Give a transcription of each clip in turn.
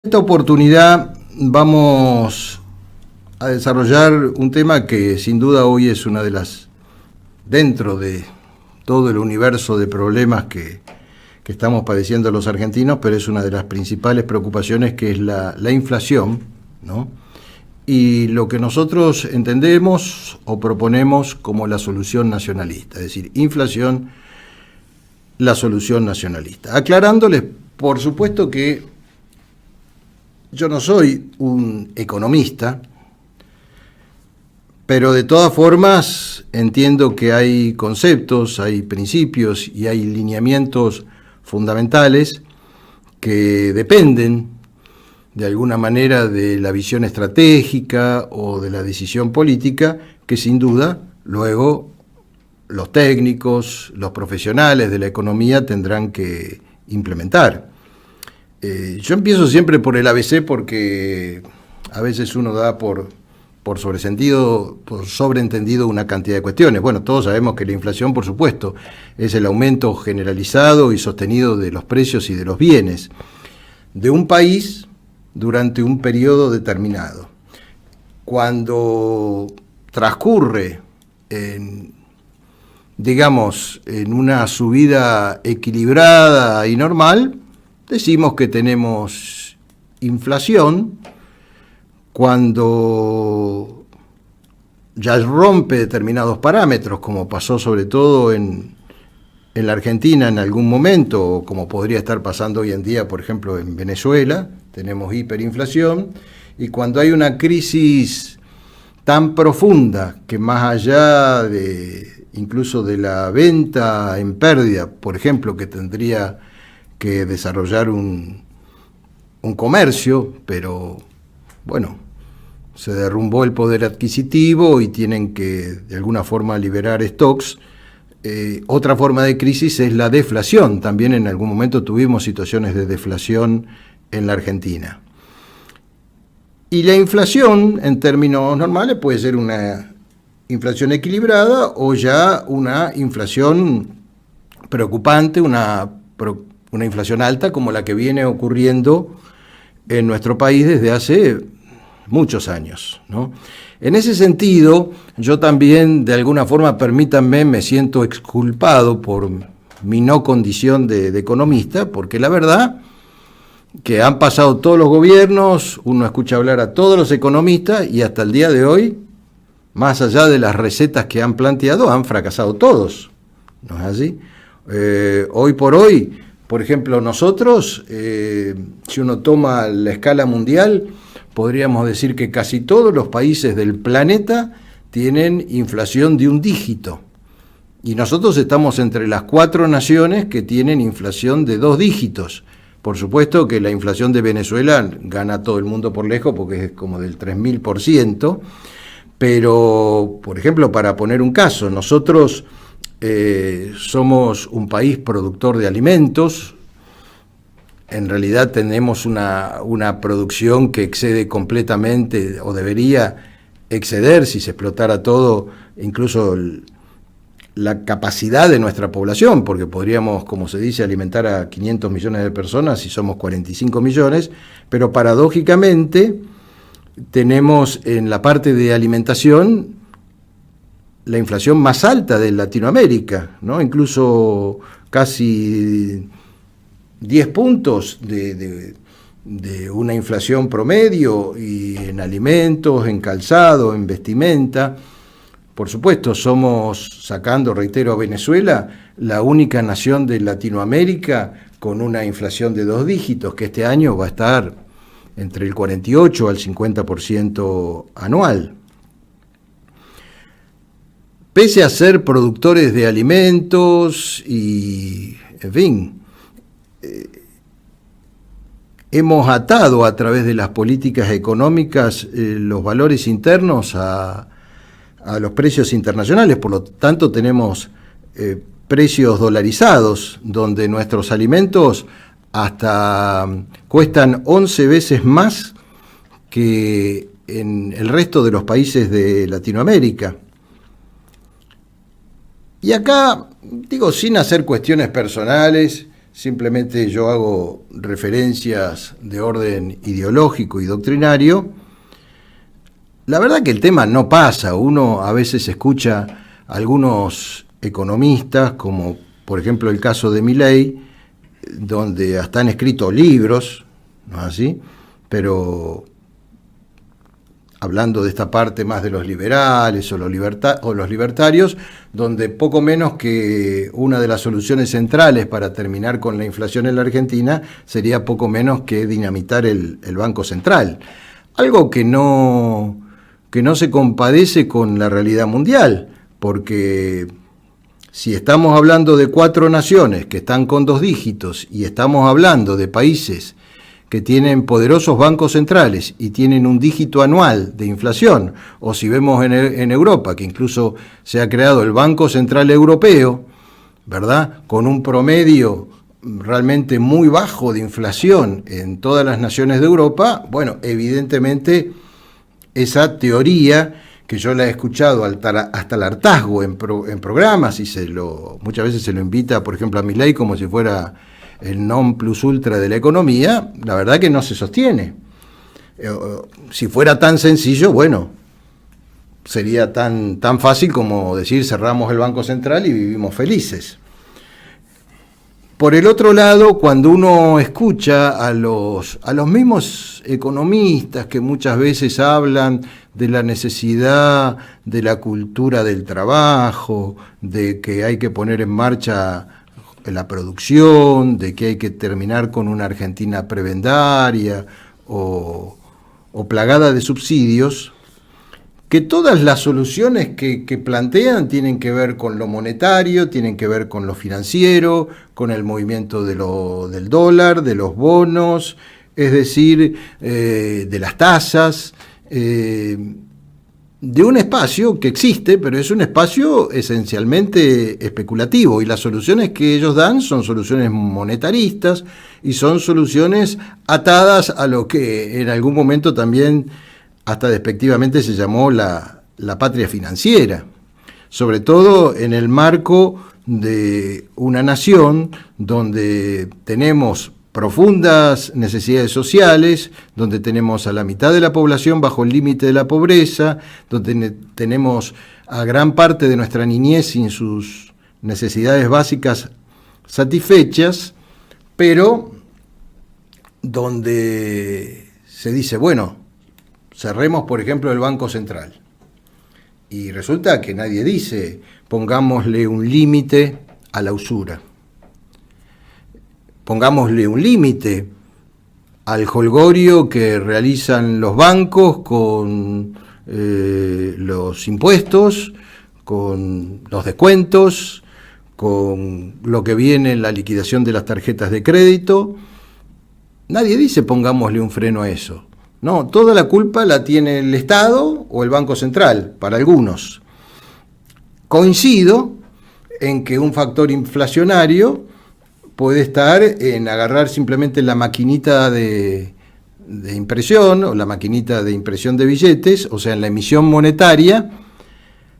Esta oportunidad vamos a desarrollar un tema que sin duda hoy es una de las, dentro de todo el universo de problemas que estamos padeciendo los argentinos, pero es una de las principales preocupaciones, que es la inflación, ¿no? Y lo que nosotros entendemos o proponemos como la solución nacionalista, es decir, inflación, la solución nacionalista. Aclarándoles, por supuesto que yo no soy un economista, pero de todas formas entiendo que hay conceptos, hay principios y hay lineamientos fundamentales que dependen de alguna manera de la visión estratégica o de la decisión política que sin duda luego los técnicos, los profesionales de la economía tendrán que implementar. Yo empiezo siempre por el ABC porque a veces uno da por sobreentendido una cantidad de cuestiones. Bueno, todos sabemos que la inflación, por supuesto, es el aumento generalizado y sostenido de los precios y de los bienes de un país durante un periodo determinado. Cuando transcurre en una subida equilibrada y normal, decimos que tenemos inflación. Cuando ya rompe determinados parámetros, como pasó sobre todo en la Argentina en algún momento, o como podría estar pasando hoy en día, por ejemplo, en Venezuela, tenemos hiperinflación, y cuando hay una crisis tan profunda que más allá de incluso de la venta en pérdida, por ejemplo, que tendría que desarrollar un comercio, pero bueno, se derrumbó el poder adquisitivo y tienen que de alguna forma liberar stocks. Otra forma de crisis es la deflación. También en algún momento tuvimos situaciones de deflación en la Argentina. Y la inflación, en términos normales, puede ser una inflación equilibrada o ya una inflación preocupante, una inflación alta como la que viene ocurriendo en nuestro país desde hace muchos años, ¿no? En ese sentido, yo también, de alguna forma, permítanme, me siento exculpado por mi no condición de economista, porque la verdad que han pasado todos los gobiernos, uno escucha hablar a todos los economistas y hasta el día de hoy, más allá de las recetas que han planteado, han fracasado todos, ¿no es así? Hoy por hoy, por ejemplo, nosotros, si uno toma la escala mundial, podríamos decir que casi todos los países del planeta tienen inflación de un dígito. Y nosotros estamos entre las 4 naciones que tienen inflación de 2 dígitos. Por supuesto que la inflación de Venezuela gana a todo el mundo por lejos porque es como del 3000%. Pero, por ejemplo, para poner un caso, nosotros somos un país productor de alimentos. En realidad tenemos una producción que excede completamente, o debería exceder, si se explotara todo, incluso la capacidad de nuestra población, porque podríamos, como se dice, alimentar a 500 millones de personas si somos 45 millones, pero paradójicamente tenemos en la parte de alimentación la inflación más alta de Latinoamérica, ¿no? Incluso casi 10 puntos de una inflación promedio, y en alimentos, en calzado, en vestimenta. Por supuesto, somos, sacando, reitero, a Venezuela, la única nación de Latinoamérica con una inflación de 2 dígitos, que este año va a estar entre el 48 al 50% anual. Pese a ser productores de alimentos y, en fin, hemos atado a través de las políticas económicas los valores internos a los precios internacionales. Por lo tanto, tenemos precios dolarizados, donde nuestros alimentos hasta cuestan 11 veces más que en el resto de los países de Latinoamérica. Y acá, digo, sin hacer cuestiones personales, simplemente yo hago referencias de orden ideológico y doctrinario. La verdad que el tema no pasa. Uno a veces escucha a algunos economistas, como por ejemplo el caso de Milei, donde hasta han escrito libros, ¿no es así? Pero hablando de esta parte más de los liberales o los libertarios, donde poco menos que una de las soluciones centrales para terminar con la inflación en la Argentina sería poco menos que dinamitar el Banco Central. Algo que no se compadece con la realidad mundial, porque si estamos hablando de 4 naciones que están con 2 dígitos y estamos hablando de países que tienen poderosos bancos centrales y tienen un dígito anual de inflación, o si vemos en Europa, que incluso se ha creado el Banco Central Europeo, ¿verdad?, con un promedio realmente muy bajo de inflación en todas las naciones de Europa, bueno, evidentemente esa teoría, que yo la he escuchado hasta el hartazgo en programas, y muchas veces se lo invita, por ejemplo, a Milei como si fuera el non plus ultra de la economía, la verdad que no se sostiene. Si fuera tan sencillo, bueno, sería tan fácil como decir cerramos el Banco Central y vivimos felices. Por el otro lado, cuando uno escucha a los mismos economistas que muchas veces hablan de la necesidad de la cultura del trabajo, de que hay que poner en marcha la producción, de que hay que terminar con una Argentina prebendaria o plagada de subsidios, que todas las soluciones que plantean tienen que ver con lo monetario, tienen que ver con lo financiero, con el movimiento del dólar, de los bonos, es decir, de las tasas, de un espacio que existe, pero es un espacio esencialmente especulativo, y las soluciones que ellos dan son soluciones monetaristas y son soluciones atadas a lo que en algún momento también hasta despectivamente se llamó la patria financiera, sobre todo en el marco de una nación donde tenemos profundas necesidades sociales, donde tenemos a la mitad de la población bajo el límite de la pobreza, donde tenemos a gran parte de nuestra niñez sin sus necesidades básicas satisfechas, pero donde se dice, bueno, cerremos por ejemplo el Banco Central. Y resulta que nadie dice, pongámosle un límite a la usura. Pongámosle un límite al jolgorio que realizan los bancos con los impuestos, con los descuentos, con lo que viene en la liquidación de las tarjetas de crédito. Nadie dice pongámosle un freno a eso. No, toda la culpa la tiene el Estado o el Banco Central, para algunos. Coincido en que un factor inflacionario puede estar en agarrar simplemente la maquinita de impresión o la maquinita de impresión de billetes, o sea, en la emisión monetaria,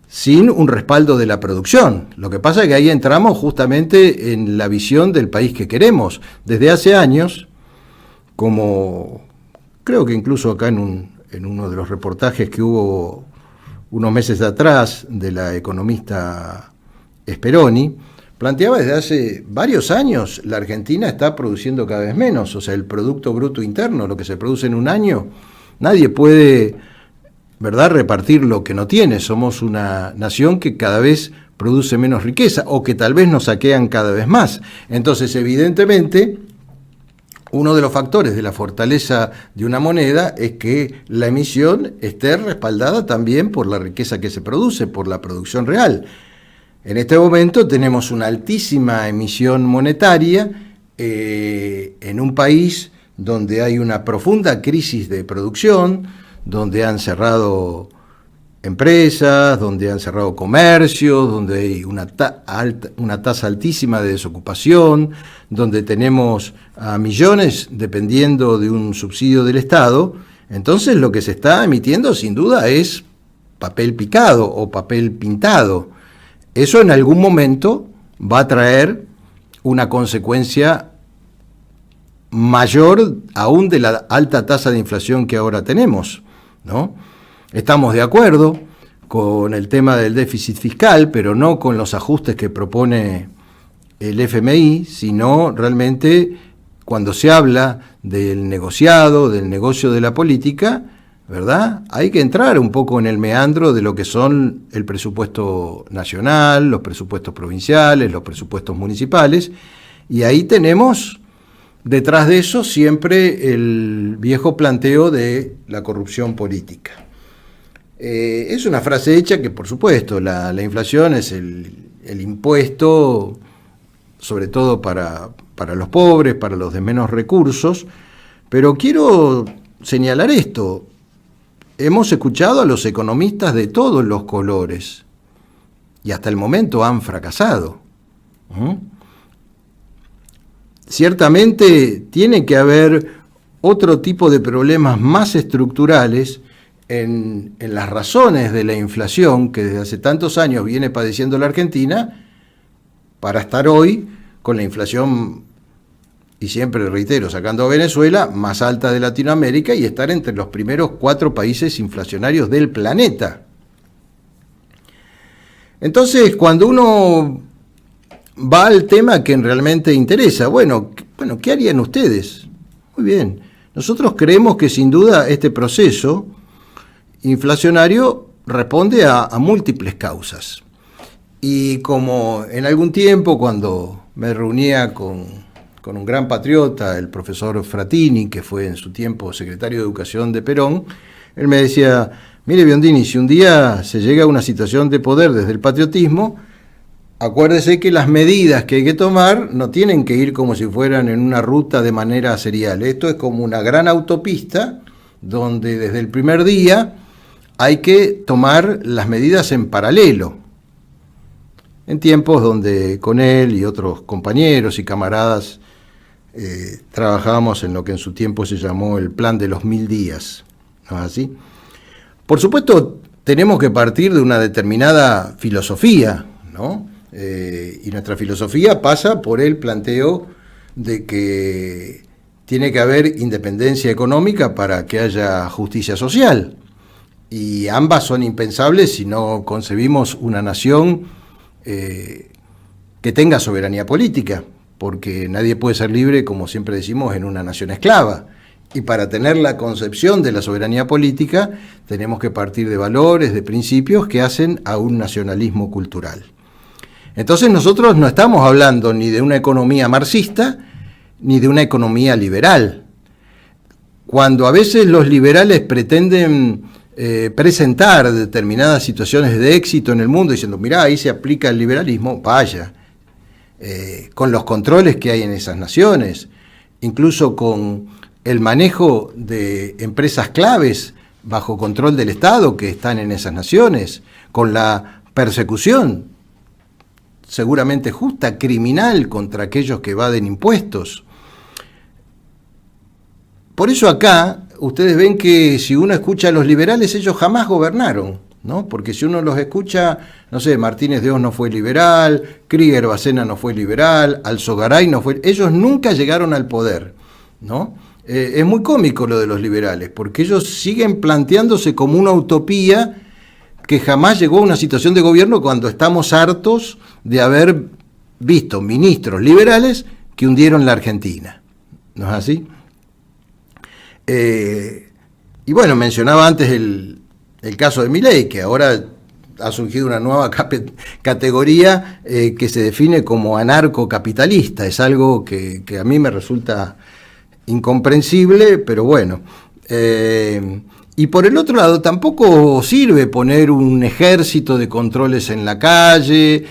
sin un respaldo de la producción. Lo que pasa es que ahí entramos justamente en la visión del país que queremos. Desde hace años, como creo que incluso acá en uno de los reportajes que hubo unos meses atrás de la economista Speroni, planteaba desde hace varios años, la Argentina está produciendo cada vez menos, o sea, el Producto Bruto Interno, lo que se produce en un año, nadie puede, ¿verdad?, repartir lo que no tiene. Somos una nación que cada vez produce menos riqueza, o que tal vez nos saquean cada vez más. Entonces, evidentemente, uno de los factores de la fortaleza de una moneda es que la emisión esté respaldada también por la riqueza que se produce, por la producción real. En este momento tenemos una altísima emisión monetaria en un país donde hay una profunda crisis de producción, donde han cerrado empresas, donde han cerrado comercios, donde hay una tasa altísima de desocupación, donde tenemos a millones dependiendo de un subsidio del Estado. Entonces lo que se está emitiendo sin duda es papel picado o papel pintado. Eso en algún momento va a traer una consecuencia mayor aún de la alta tasa de inflación que ahora tenemos, ¿no? Estamos de acuerdo con el tema del déficit fiscal, pero no con los ajustes que propone el FMI, sino realmente cuando se habla del negociado, del negocio de la política, ¿verdad? Hay que entrar un poco en el meandro de lo que son el presupuesto nacional, los presupuestos provinciales, los presupuestos municipales, y ahí tenemos detrás de eso siempre el viejo planteo de la corrupción política. Es una frase hecha que, por supuesto, la inflación es el impuesto, sobre todo para los pobres, para los de menos recursos, pero quiero señalar esto. Hemos escuchado a los economistas de todos los colores y hasta el momento han fracasado. Ciertamente tiene que haber otro tipo de problemas más estructurales en las razones de la inflación que desde hace tantos años viene padeciendo la Argentina para estar hoy con la inflación, y siempre reitero, sacando a Venezuela, más alta de Latinoamérica y estar entre los primeros 4 países inflacionarios del planeta. Entonces, cuando uno va al tema que realmente interesa, bueno, ¿qué harían ustedes? Muy bien, nosotros creemos que sin duda este proceso inflacionario responde a múltiples causas. Y como en algún tiempo, cuando me reunía con un gran patriota, el profesor Frattini, que fue en su tiempo secretario de Educación de Perón, él me decía, mire Biondini, si un día se llega a una situación de poder desde el patriotismo, acuérdese que las medidas que hay que tomar no tienen que ir como si fueran en una ruta de manera serial. Esto es como una gran autopista donde desde el primer día hay que tomar las medidas en paralelo. En tiempos donde con él y otros compañeros y camaradas trabajábamos en lo que en su tiempo se llamó el plan de los 1000 días, ¿no es así? Por supuesto, tenemos que partir de una determinada filosofía, ¿no? Y nuestra filosofía pasa por el planteo de que tiene que haber independencia económica para que haya justicia social. Y ambas son impensables si no concebimos una nación que tenga soberanía política, porque nadie puede ser libre, como siempre decimos, en una nación esclava. Y para tener la concepción de la soberanía política tenemos que partir de valores, de principios que hacen a un nacionalismo cultural. Entonces nosotros no estamos hablando ni de una economía marxista ni de una economía liberal. Cuando a veces los liberales pretenden presentar determinadas situaciones de éxito en el mundo diciendo, mirá, ahí se aplica el liberalismo, vaya, con los controles que hay en esas naciones, incluso con el manejo de empresas claves bajo control del Estado que están en esas naciones, con la persecución seguramente justa, criminal, contra aquellos que evaden impuestos. Por eso acá ustedes ven que si uno escucha a los liberales, ellos jamás gobernaron, ¿no? Porque si uno los escucha, no sé, Martínez de Hoz no fue liberal, Krieger Bacena no fue liberal, Alzogaray no fue, ellos nunca llegaron al poder, ¿no? Es muy cómico lo de los liberales, porque ellos siguen planteándose como una utopía que jamás llegó a una situación de gobierno cuando estamos hartos de haber visto ministros liberales que hundieron la Argentina, ¿no es así? Y bueno, mencionaba antes el caso de Milei, que ahora ha surgido una nueva categoría que se define como anarcocapitalista. Es algo que a mí me resulta incomprensible, pero bueno. Y por el otro lado, tampoco sirve poner un ejército de controles en la calle,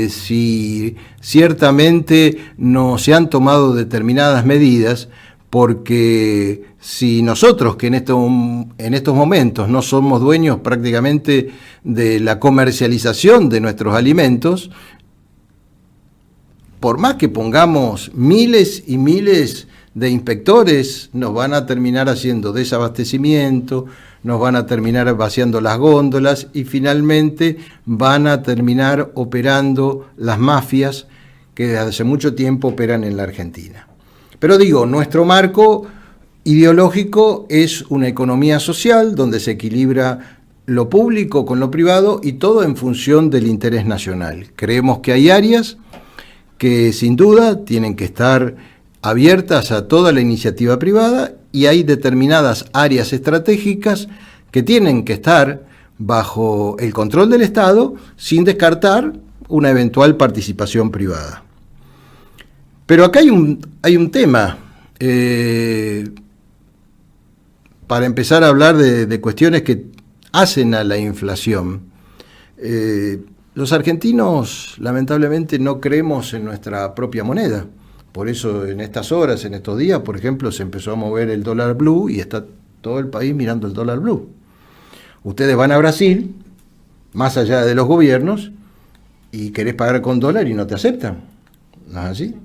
si ciertamente no se han tomado determinadas medidas, porque si nosotros, que en estos momentos no somos dueños prácticamente de la comercialización de nuestros alimentos, por más que pongamos miles y miles de inspectores, nos van a terminar haciendo desabastecimiento, nos van a terminar vaciando las góndolas y finalmente van a terminar operando las mafias que desde hace mucho tiempo operan en la Argentina. Pero digo, nuestro marco ideológico es una economía social donde se equilibra lo público con lo privado y todo en función del interés nacional. Creemos que hay áreas que sin duda tienen que estar abiertas a toda la iniciativa privada y hay determinadas áreas estratégicas que tienen que estar bajo el control del Estado sin descartar una eventual participación privada. Pero acá hay un tema. Para empezar a hablar de cuestiones que hacen a la inflación. Los argentinos, lamentablemente, no creemos en nuestra propia moneda. Por eso, en estas horas, en estos días, por ejemplo, se empezó a mover el dólar blue y está todo el país mirando el dólar blue. Ustedes van a Brasil, más allá de los gobiernos, y querés pagar con dólar y no te aceptan. ¿No es así?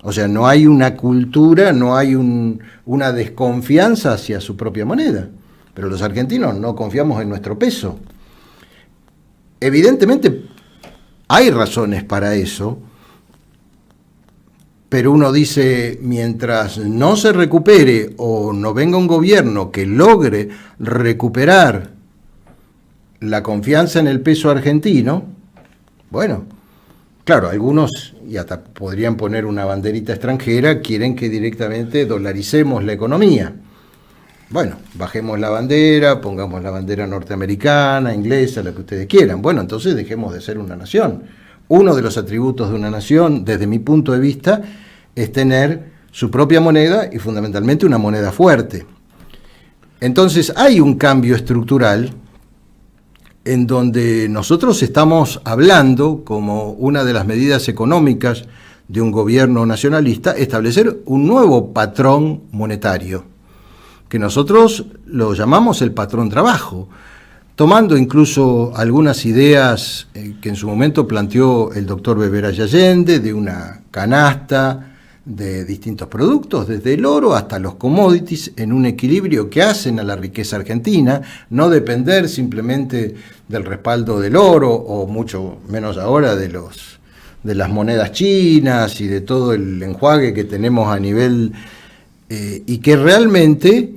O sea, no hay una cultura, no hay una desconfianza hacia su propia moneda. Pero los argentinos no confiamos en nuestro peso. Evidentemente hay razones para eso, pero uno dice, mientras no se recupere o no venga un gobierno que logre recuperar la confianza en el peso argentino, bueno, claro, algunos, y hasta podrían poner una banderita extranjera, quieren que directamente dolaricemos la economía. Bueno, bajemos la bandera, pongamos la bandera norteamericana, inglesa, la que ustedes quieran. Bueno, entonces dejemos de ser una nación. Uno de los atributos de una nación, desde mi punto de vista, es tener su propia moneda y fundamentalmente una moneda fuerte. Entonces hay un cambio estructural en donde nosotros estamos hablando, como una de las medidas económicas de un gobierno nacionalista, establecer un nuevo patrón monetario, que nosotros lo llamamos el patrón trabajo, tomando incluso algunas ideas que en su momento planteó el doctor Beberay Allende, de una canasta de distintos productos, desde el oro hasta los commodities, en un equilibrio que hacen a la riqueza argentina, no depender simplemente del respaldo del oro, o mucho menos ahora de las monedas chinas y de todo el enjuague que tenemos a nivel, y que realmente,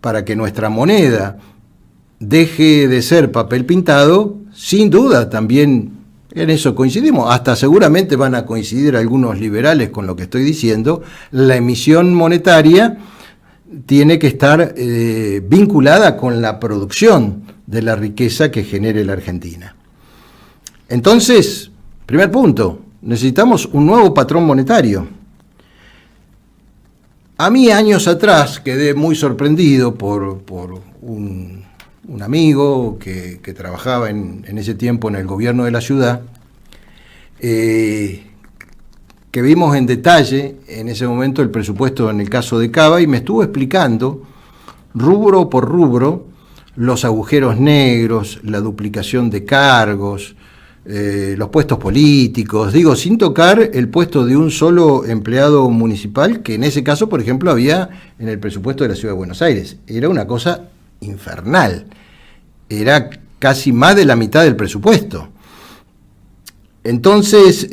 para que nuestra moneda deje de ser papel pintado, sin duda también en eso coincidimos, hasta seguramente van a coincidir algunos liberales con lo que estoy diciendo, la emisión monetaria tiene que estar vinculada con la producción de la riqueza que genere la Argentina. Entonces, primer punto, necesitamos un nuevo patrón monetario. A mí, años atrás, quedé muy sorprendido por un amigo que trabajaba en ese tiempo en el gobierno de la ciudad, que vimos en detalle en ese momento el presupuesto en el caso de Cava y me estuvo explicando rubro por rubro los agujeros negros, la duplicación de cargos, los puestos políticos, digo, sin tocar el puesto de un solo empleado municipal, que en ese caso, por ejemplo, había en el presupuesto de la Ciudad de Buenos Aires. Era una cosa infernal, era casi más de la mitad del presupuesto. Entonces,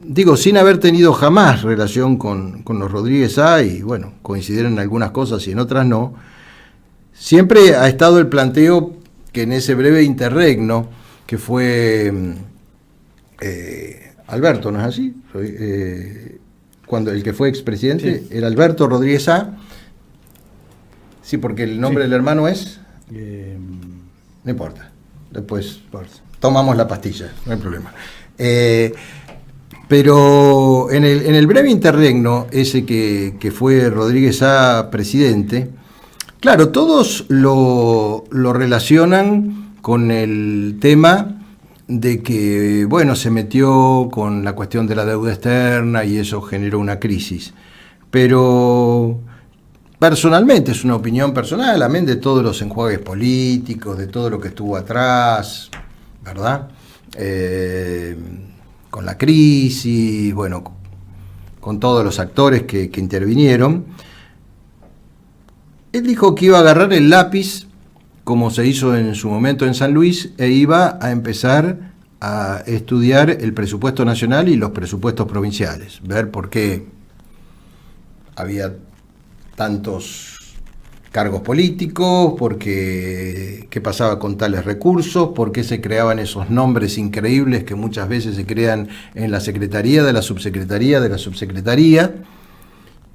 digo, sin haber tenido jamás relación con los Rodríguez A, y bueno, coincidir en algunas cosas y en otras no, siempre ha estado el planteo que en ese breve interregno, que fue Alberto, ¿no es así? Cuando el que fue expresidente, sí, era Alberto Rodríguez A. Sí, porque el nombre, sí, del hermano es... no importa, después tomamos la pastilla, no hay problema. Pero en el breve interregno, ese que fue Rodríguez A presidente, claro, todos lo relacionan con el tema de que, bueno, se metió con la cuestión de la deuda externa y eso generó una crisis. Pero personalmente, es una opinión personal, amén de todos los enjuagues políticos, de todo lo que estuvo atrás, ¿verdad? Con la crisis, bueno, con todos los actores que intervinieron. Él dijo que iba a agarrar el lápiz, como se hizo en su momento en San Luis, e iba a empezar a estudiar el presupuesto nacional y los presupuestos provinciales, ver por qué había tantos cargos políticos, qué pasaba con tales recursos, por qué se creaban esos nombres increíbles que muchas veces se crean en la secretaría, de la subsecretaría,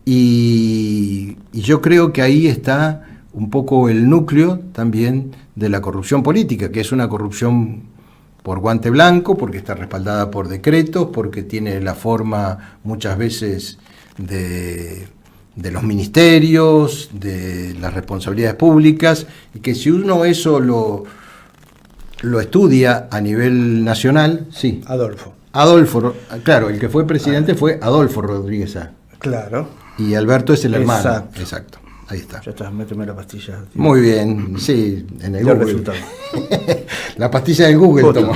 y yo creo que ahí está un poco el núcleo también de la corrupción política, que es una corrupción por guante blanco, porque está respaldada por decretos, porque tiene la forma muchas veces de los ministerios, de las responsabilidades públicas, y que si uno eso lo estudia a nivel nacional, sí. Adolfo, claro, el que fue presidente fue Adolfo Rodríguez Sá. Claro. Y Alberto es el hermano. Exacto. Ahí está. Ya está, méteme la pastilla. Tío. Muy bien, sí, en el Google. Resultado. La pastilla del Google tomó.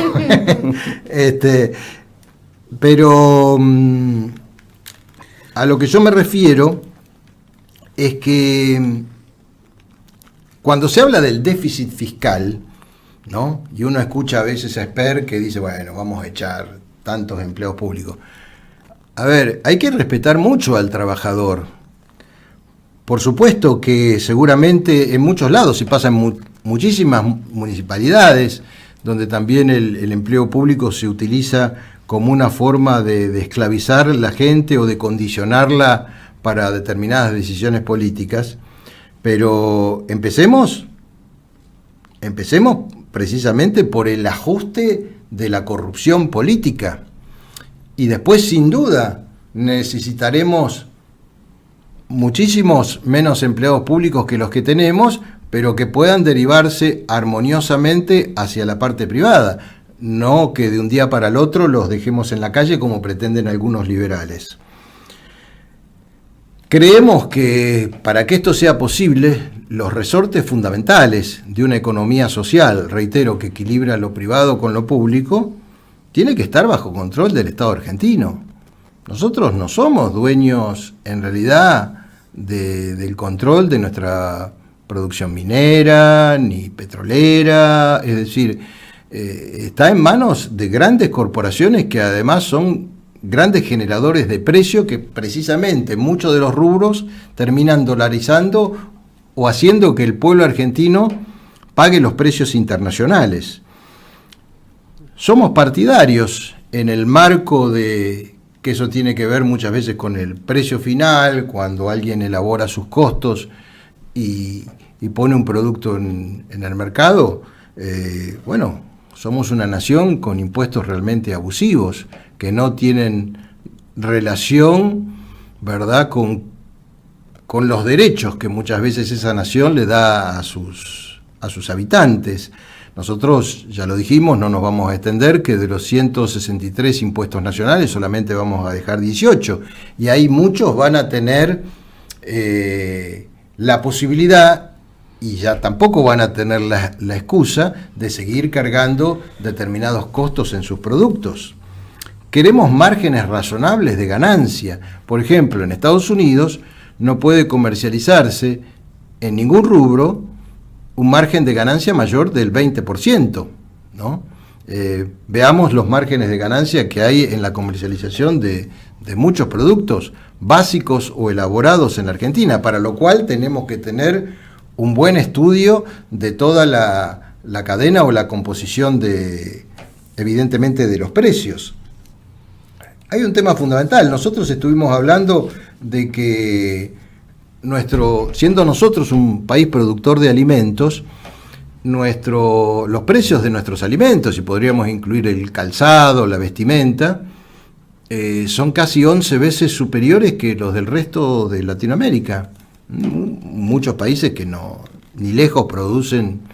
Pero a lo que yo me refiero es que cuando se habla del déficit fiscal, ¿no? Y uno escucha a veces a Esper que dice, bueno, vamos a echar tantos empleos públicos. A ver, hay que respetar mucho al trabajador. Por supuesto que seguramente en muchos lados, y pasa en muchísimas municipalidades, donde también el empleo público se utiliza como una forma de esclavizar a la gente o de condicionarla para determinadas decisiones políticas, pero empecemos precisamente por el ajuste de la corrupción política, y después sin duda necesitaremos muchísimos menos empleados públicos que los que tenemos, pero que puedan derivarse armoniosamente hacia la parte privada, no que de un día para el otro los dejemos en la calle como pretenden algunos liberales. Creemos que para que esto sea posible, los resortes fundamentales de una economía social, reitero, que equilibra lo privado con lo público, tiene que estar bajo control del Estado argentino. Nosotros no somos dueños, en realidad, del control de nuestra producción minera, ni petrolera, es decir, está en manos de grandes corporaciones que además son grandes generadores de precio que precisamente muchos de los rubros terminan dolarizando o haciendo que el pueblo argentino pague los precios internacionales. Somos partidarios en el marco de que eso tiene que ver muchas veces con el precio final, cuando alguien elabora sus costos y pone un producto en el mercado. Bueno, somos una nación con impuestos realmente abusivos, que no tienen relación, ¿verdad?, con los derechos que muchas veces esa nación le da a sus habitantes. Nosotros, ya lo dijimos, no nos vamos a extender, que de los 163 impuestos nacionales solamente vamos a dejar 18, y ahí muchos van a tener la posibilidad, y ya tampoco van a tener la excusa de seguir cargando determinados costos en sus productos. Queremos márgenes razonables de ganancia. Por ejemplo, en Estados Unidos no puede comercializarse en ningún rubro un margen de ganancia mayor del 20%, ¿no? Veamos los márgenes de ganancia que hay en la comercialización de muchos productos básicos o elaborados en la Argentina, para lo cual tenemos que tener un buen estudio de toda la cadena o la composición evidentemente de los precios. Hay un tema fundamental. Nosotros estuvimos hablando de que siendo nosotros un país productor de alimentos, los precios de nuestros alimentos, y podríamos incluir el calzado, la vestimenta, son casi 11 veces superiores que los del resto de Latinoamérica. Muchos países que ni lejos producen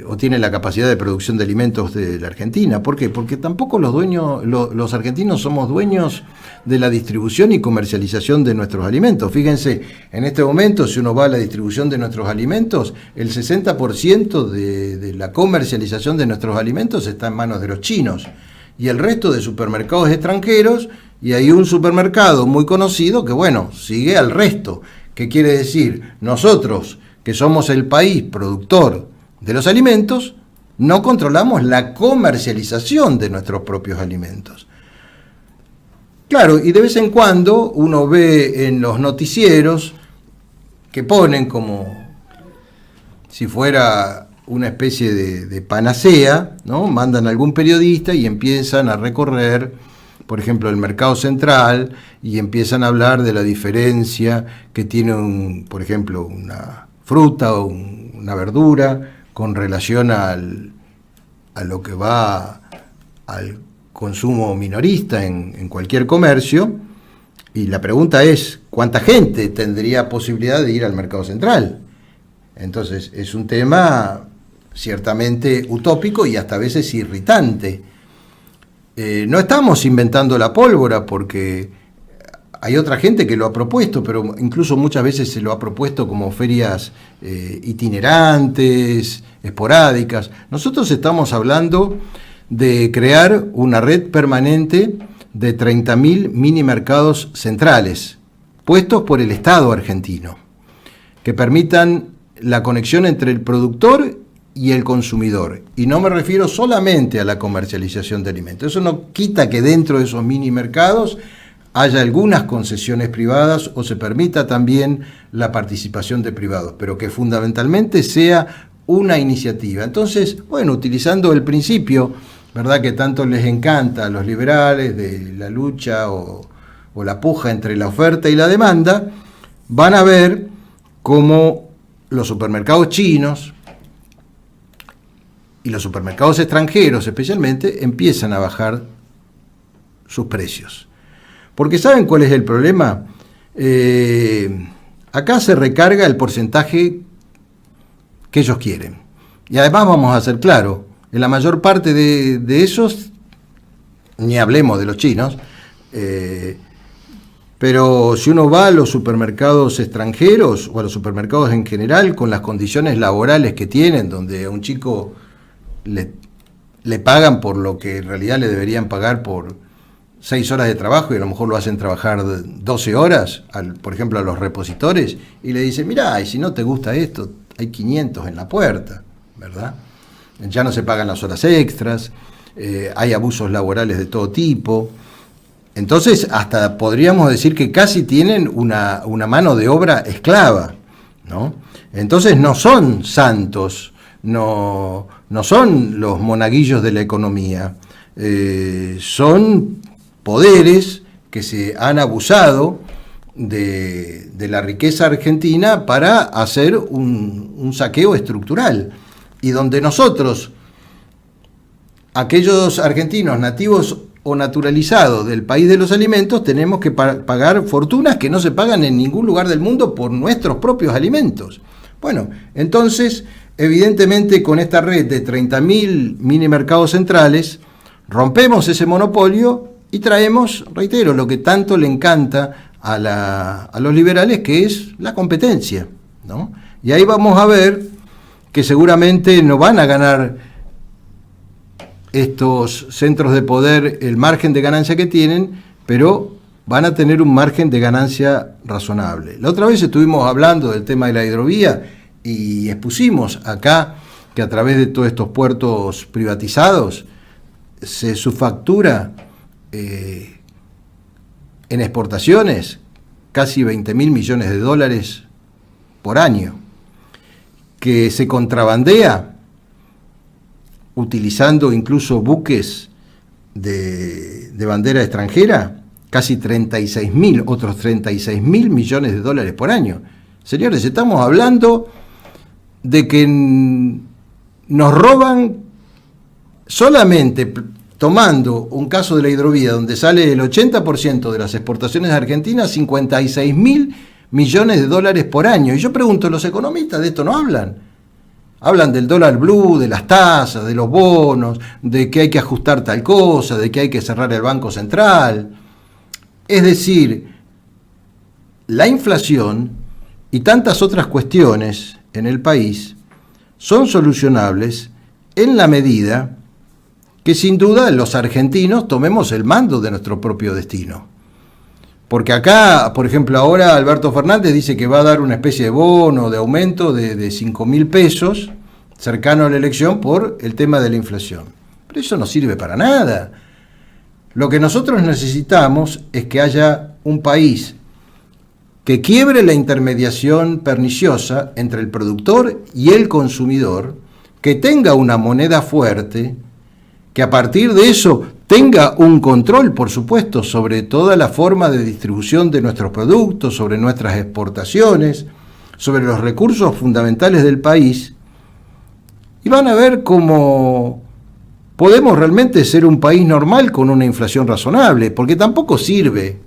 o tienen la capacidad de producción de alimentos de la Argentina. ¿Por qué? Porque tampoco los argentinos somos dueños de la distribución y comercialización de nuestros alimentos. Fíjense, en este momento, si uno va a la distribución de nuestros alimentos, el 60% de la comercialización de nuestros alimentos está en manos de los chinos, y el resto de supermercados extranjeros, y hay un supermercado muy conocido que, bueno, sigue al resto. ¿Qué quiere decir? Nosotros, que somos el país productor de los alimentos, no controlamos la comercialización de nuestros propios alimentos. Claro, y de vez en cuando uno ve en los noticieros que ponen como si fuera una especie de panacea, ¿no? Mandan a algún periodista y empiezan a recorrer, por ejemplo, el mercado central y empiezan a hablar de la diferencia que tiene, por ejemplo, una fruta o una verdura con relación a lo que va al consumo minorista en cualquier comercio, y la pregunta es, ¿cuánta gente tendría posibilidad de ir al mercado central? Entonces, es un tema ciertamente utópico y hasta a veces irritante. No estamos inventando la pólvora porque hay otra gente que lo ha propuesto, pero incluso muchas veces se lo ha propuesto como ferias itinerantes, esporádicas. Nosotros estamos hablando de crear una red permanente de 30.000 mini mercados centrales, puestos por el Estado argentino, que permitan la conexión entre el productor y el consumidor. Y no me refiero solamente a la comercialización de alimentos. Eso no quita que dentro de esos mini mercados haya algunas concesiones privadas o se permita también la participación de privados, pero que fundamentalmente sea una iniciativa. Entonces, bueno, utilizando el principio, ¿verdad?, que tanto les encanta a los liberales de la lucha o la puja entre la oferta y la demanda, van a ver cómo los supermercados chinos y los supermercados extranjeros especialmente empiezan a bajar sus precios. Porque ¿saben cuál es el problema? Acá se recarga el porcentaje que ellos quieren. Y además vamos a ser claros, en la mayor parte de esos, ni hablemos de los chinos, pero si uno va a los supermercados extranjeros o a los supermercados en general, con las condiciones laborales que tienen, donde a un chico le pagan por lo que en realidad le deberían pagar por 6 horas de trabajo y a lo mejor lo hacen trabajar 12 horas, por ejemplo a los repositores, y le dicen, mirá, y si no te gusta esto, hay 500 en la puerta, ¿verdad? Ya no se pagan las horas extras, hay abusos laborales de todo tipo. Entonces, hasta podríamos decir que casi tienen una mano de obra esclava, ¿no? Entonces no son santos, no son los monaguillos de la economía, son poderes que se han abusado de la riqueza argentina para hacer un saqueo estructural. Y donde nosotros, aquellos argentinos nativos o naturalizados del país de los alimentos, tenemos que pagar fortunas que no se pagan en ningún lugar del mundo por nuestros propios alimentos. Bueno, entonces, evidentemente con esta red de 30.000 mini mercados centrales, rompemos ese monopolio y traemos, reitero, lo que tanto le encanta a los liberales, que es la competencia, ¿no? Y ahí vamos a ver que seguramente no van a ganar estos centros de poder el margen de ganancia que tienen, pero van a tener un margen de ganancia razonable. La otra vez estuvimos hablando del tema de la hidrovía y expusimos acá que a través de todos estos puertos privatizados se subfactura en exportaciones casi 20.000 millones de dólares por año, que se contrabandea utilizando incluso buques de bandera extranjera, casi 36.000, otros 36.000 millones de dólares por año. Señores, estamos hablando de que nos roban solamente tomando un caso de la hidrovía, donde sale el 80% de las exportaciones argentinas, 56.000 millones de dólares por año. Y yo pregunto, ¿los economistas de esto no hablan? Hablan del dólar blue, de las tasas, de los bonos, de que hay que ajustar tal cosa, de que hay que cerrar el Banco Central. Es decir, la inflación y tantas otras cuestiones en el país son solucionables en la medida que sin duda los argentinos tomemos el mando de nuestro propio destino. Porque acá, por ejemplo, ahora Alberto Fernández dice que va a dar una especie de bono, de aumento de 5.000 pesos, cercano a la elección por el tema de la inflación. Pero eso no sirve para nada. Lo que nosotros necesitamos es que haya un país que quiebre la intermediación perniciosa entre el productor y el consumidor, que tenga una moneda fuerte, que a partir de eso tenga un control, por supuesto, sobre toda la forma de distribución de nuestros productos, sobre nuestras exportaciones, sobre los recursos fundamentales del país, y van a ver cómo podemos realmente ser un país normal con una inflación razonable, porque tampoco sirve,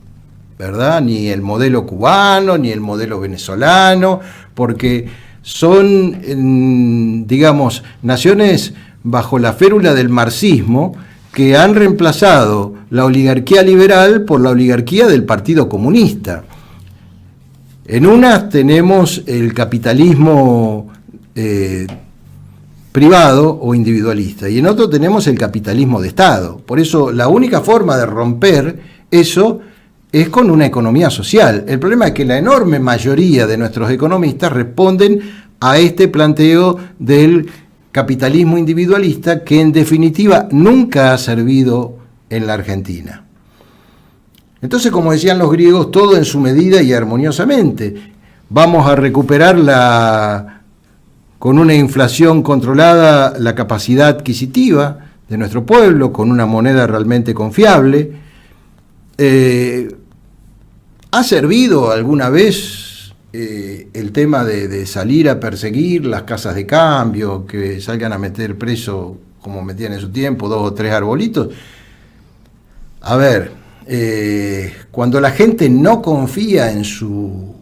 ¿verdad?, ni el modelo cubano, ni el modelo venezolano, porque son, digamos, naciones bajo la férula del marxismo que han reemplazado la oligarquía liberal por la oligarquía del Partido Comunista. En unas tenemos el capitalismo privado o individualista, y en otro tenemos el capitalismo de Estado. Por eso la única forma de romper eso es con una economía social. El problema es que la enorme mayoría de nuestros economistas responden a este planteo del capitalismo individualista, que en definitiva nunca ha servido en la Argentina. Entonces, como decían los griegos, todo en su medida y armoniosamente. Vamos a recuperar con una inflación controlada, la capacidad adquisitiva de nuestro pueblo, con una moneda realmente confiable. ¿Ha servido alguna vez el tema de salir a perseguir las casas de cambio, que salgan a meter preso, como metían en su tiempo, 2 o 3 arbolitos? A ver, cuando la gente no confía en su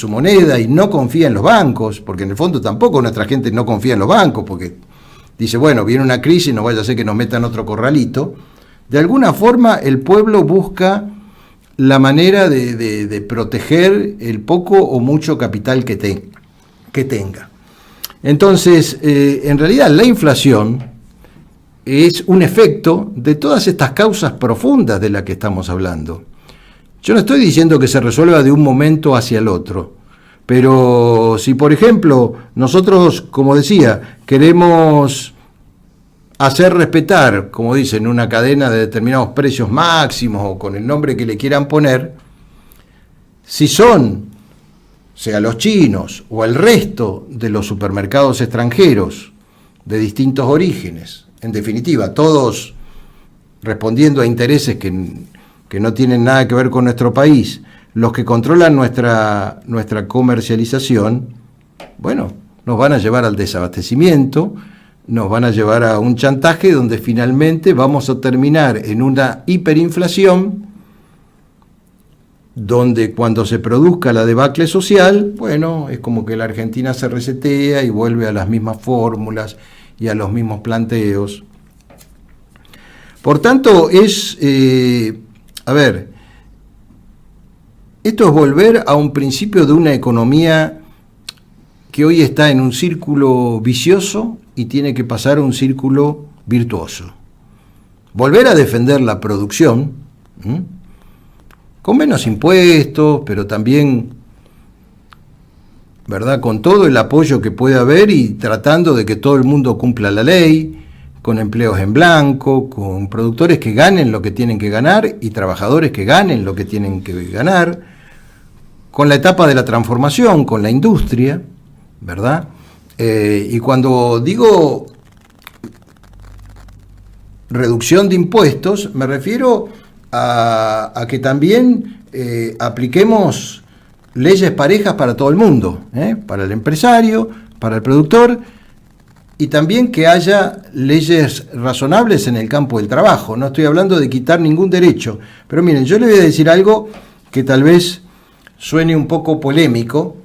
moneda y no confía en los bancos, porque en el fondo tampoco nuestra gente no confía en los bancos, porque dice, bueno, viene una crisis, no vaya a ser que nos metan otro corralito. De alguna forma el pueblo busca la manera de proteger el poco o mucho capital que tenga. Entonces, en realidad la inflación es un efecto de todas estas causas profundas de las que estamos hablando. Yo no estoy diciendo que se resuelva de un momento hacia el otro, pero si, por ejemplo, nosotros, como decía, queremos hacer respetar, como dicen, una cadena de determinados precios máximos o con el nombre que le quieran poner, si son, sea los chinos o el resto de los supermercados extranjeros de distintos orígenes, en definitiva, todos respondiendo a intereses que no tienen nada que ver con nuestro país, los que controlan nuestra comercialización, bueno, nos van a llevar al desabastecimiento, nos van a llevar a un chantaje donde finalmente vamos a terminar en una hiperinflación, donde cuando se produzca la debacle social, bueno, es como que la Argentina se resetea y vuelve a las mismas fórmulas y a los mismos planteos. Por tanto, esto es volver a un principio de una economía que hoy está en un círculo vicioso y tiene que pasar a un círculo virtuoso. Volver a defender la producción, con menos impuestos, pero también, ¿verdad?, con todo el apoyo que puede haber y tratando de que todo el mundo cumpla la ley, con empleos en blanco, con productores que ganen lo que tienen que ganar y trabajadores que ganen lo que tienen que ganar, con la etapa de la transformación, con la industria, ¿verdad? Y cuando digo reducción de impuestos, me refiero a que también apliquemos leyes parejas para todo el mundo, para el empresario, para el productor, y también que haya leyes razonables en el campo del trabajo. No estoy hablando de quitar ningún derecho, pero miren, yo le voy a decir algo que tal vez suene un poco polémico,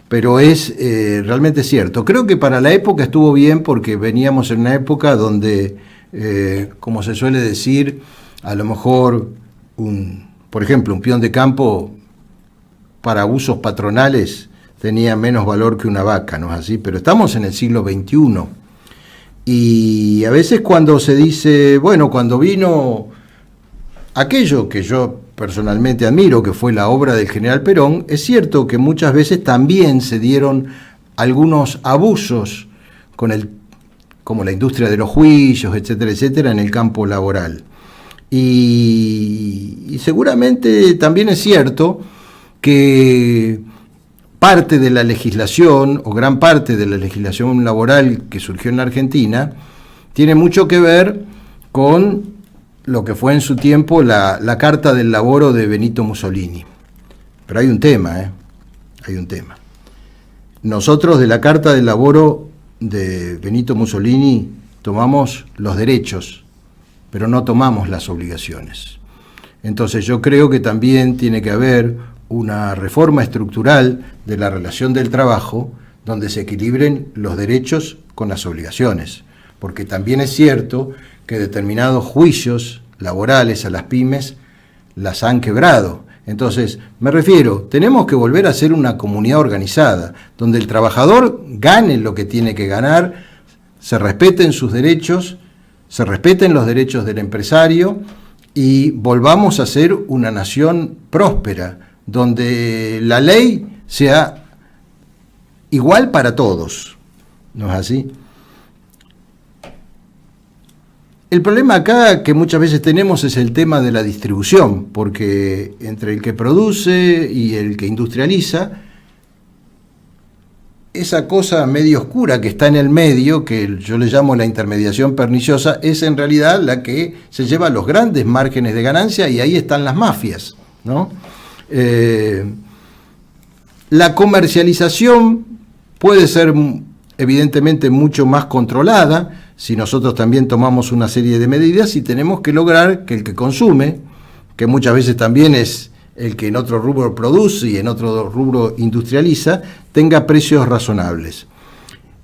pero es realmente cierto. Creo que para la época estuvo bien, porque veníamos en una época donde, como se suele decir, a lo mejor, por ejemplo, un peón de campo para usos patronales tenía menos valor que una vaca, ¿no es así? Pero estamos en el siglo XXI. Y a veces cuando se dice, bueno, cuando vino aquello que yo personalmente admiro, que fue la obra del general Perón, es cierto que muchas veces también se dieron algunos abusos con el como la industria de los juicios, etcétera, etcétera, en el campo laboral. Y seguramente también es cierto que parte de la legislación, o gran parte de la legislación laboral que surgió en la Argentina, tiene mucho que ver con lo que fue en su tiempo la Carta del Laboro de Benito Mussolini. Pero hay un tema, hay un tema. Nosotros de la Carta del Laboro de Benito Mussolini tomamos los derechos, pero no tomamos las obligaciones. Entonces yo creo que también tiene que haber una reforma estructural de la relación del trabajo donde se equilibren los derechos con las obligaciones, porque también es cierto que determinados juicios laborales a las pymes las han quebrado. Entonces, me refiero, tenemos que volver a ser una comunidad organizada, donde el trabajador gane lo que tiene que ganar, se respeten sus derechos, se respeten los derechos del empresario y volvamos a ser una nación próspera, donde la ley sea igual para todos. ¿No es así? El problema acá que muchas veces tenemos es el tema de la distribución, porque entre el que produce y el que industrializa, esa cosa medio oscura que está en el medio, que yo le llamo la intermediación perniciosa, es en realidad la que se lleva los grandes márgenes de ganancia y ahí están las mafias, ¿no? La comercialización puede ser evidentemente mucho más controlada si nosotros también tomamos una serie de medidas y tenemos que lograr que el que consume, que muchas veces también es el que en otro rubro produce y en otro rubro industrializa, tenga precios razonables.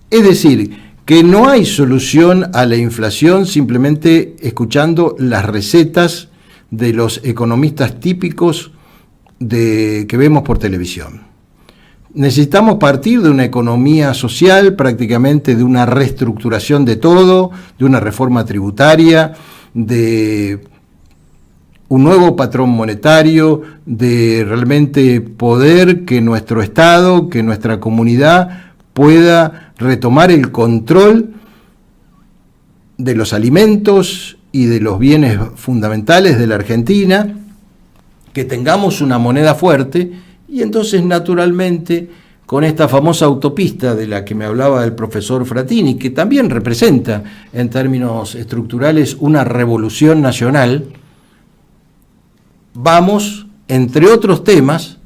Es decir, que no hay solución a la inflación simplemente escuchando las recetas de los economistas típicos que vemos por televisión. Necesitamos partir de una economía social, prácticamente de una reestructuración de todo, de una reforma tributaria, de un nuevo patrón monetario, de realmente poder que nuestro Estado, que nuestra comunidad pueda retomar el control de los alimentos y de los bienes fundamentales de la Argentina, que tengamos una moneda fuerte. Y entonces, naturalmente, con esta famosa autopista de la que me hablaba el profesor Frattini, que también representa en términos estructurales una revolución nacional, vamos, entre otros temas,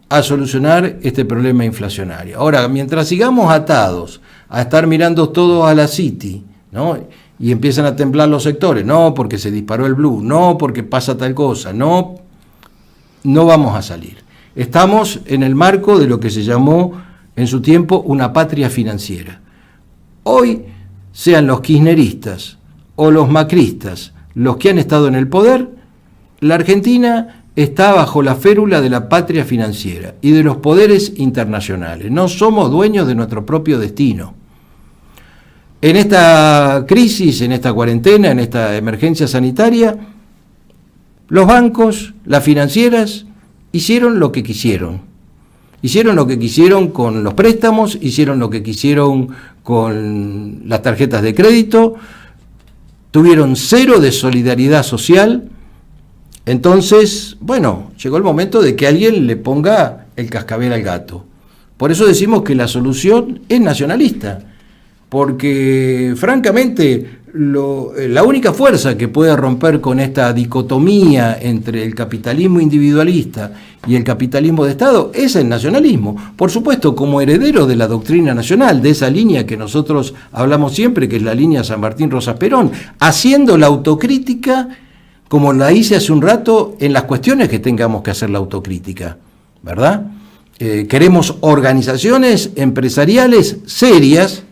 a solucionar este problema inflacionario. Ahora, mientras sigamos atados a estar mirando todos a la City, ¿no? Y empiezan a temblar los sectores, no porque se disparó el blue, no porque pasa tal cosa, no vamos a salir. Estamos en el marco de lo que se llamó en su tiempo una patria financiera. Hoy, sean los kirchneristas o los macristas los que han estado en el poder, la Argentina está bajo la férula de la patria financiera y de los poderes internacionales. No somos dueños de nuestro propio destino. En esta crisis, en esta cuarentena, en esta emergencia sanitaria, los bancos, las financieras, hicieron lo que quisieron. Hicieron lo que quisieron con los préstamos, hicieron lo que quisieron con las tarjetas de crédito, tuvieron cero de solidaridad social. Entonces, bueno, llegó el momento de que alguien le ponga el cascabel al gato. Por eso decimos que la solución es nacionalista, porque francamente la única fuerza que puede romper con esta dicotomía entre el capitalismo individualista y el capitalismo de Estado es el nacionalismo. Por supuesto, como heredero de la doctrina nacional, de esa línea que nosotros hablamos siempre, que es la línea San Martín Rosas Perón, haciendo la autocrítica como la hice hace un rato en las cuestiones que tengamos que hacer la autocrítica, ¿verdad? Queremos organizaciones empresariales serias,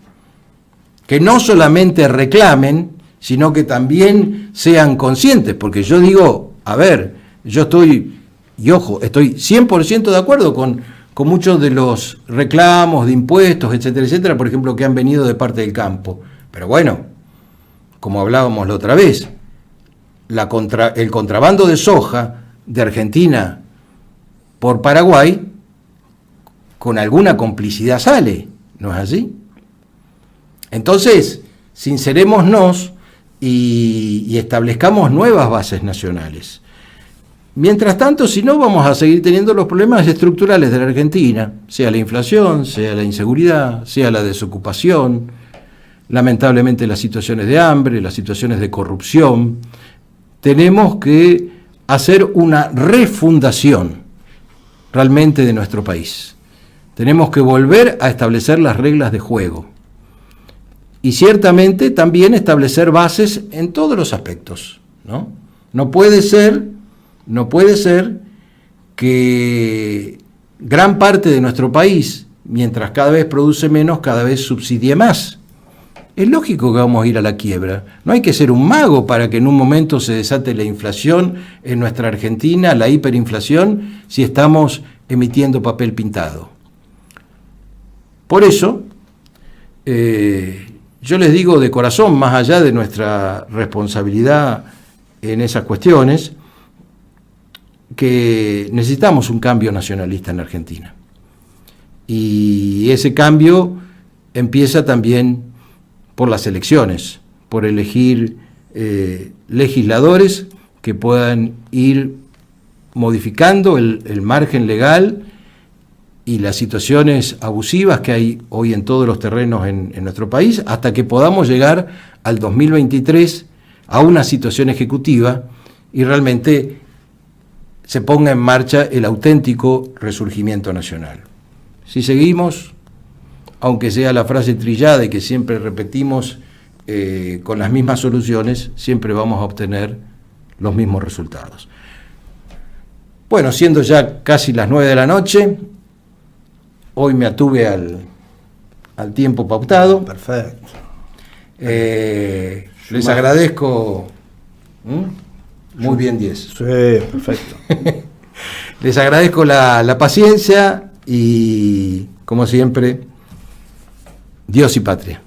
que no solamente reclamen, sino que también sean conscientes, porque yo digo, a ver, yo estoy 100% de acuerdo con muchos de los reclamos de impuestos, etcétera, etcétera, por ejemplo, que han venido de parte del campo. Pero bueno, como hablábamos la otra vez, el contrabando de soja de Argentina por Paraguay, con alguna complicidad sale, ¿no es así? Entonces, sincerémonos y establezcamos nuevas bases nacionales. Mientras tanto, si no, vamos a seguir teniendo los problemas estructurales de la Argentina, sea la inflación, sea la inseguridad, sea la desocupación, lamentablemente las situaciones de hambre, las situaciones de corrupción. Tenemos que hacer una refundación realmente de nuestro país. Tenemos que volver a establecer las reglas de juego. Y ciertamente también establecer bases en todos los aspectos, ¿no? No puede ser que gran parte de nuestro país, mientras cada vez produce menos, cada vez subsidie más. Es lógico que vamos a ir a la quiebra. No hay que ser un mago para que en un momento se desate la inflación en nuestra Argentina, la hiperinflación, si estamos emitiendo papel pintado. Por eso, yo les digo de corazón, más allá de nuestra responsabilidad en esas cuestiones, que necesitamos un cambio nacionalista en la Argentina. Y ese cambio empieza también por las elecciones, por elegir legisladores que puedan ir modificando el margen legal y las situaciones abusivas que hay hoy en todos los terrenos en nuestro país, hasta que podamos llegar al 2023 a una situación ejecutiva y realmente se ponga en marcha el auténtico resurgimiento nacional. Si seguimos, aunque sea la frase trillada y que siempre repetimos con las mismas soluciones, siempre vamos a obtener los mismos resultados. Bueno, siendo ya casi las 9 de la noche, hoy me atuve al tiempo pautado. Perfecto. Les agradezco. Muy bien, 10. Sí, perfecto. Les agradezco la paciencia y, como siempre, Dios y patria.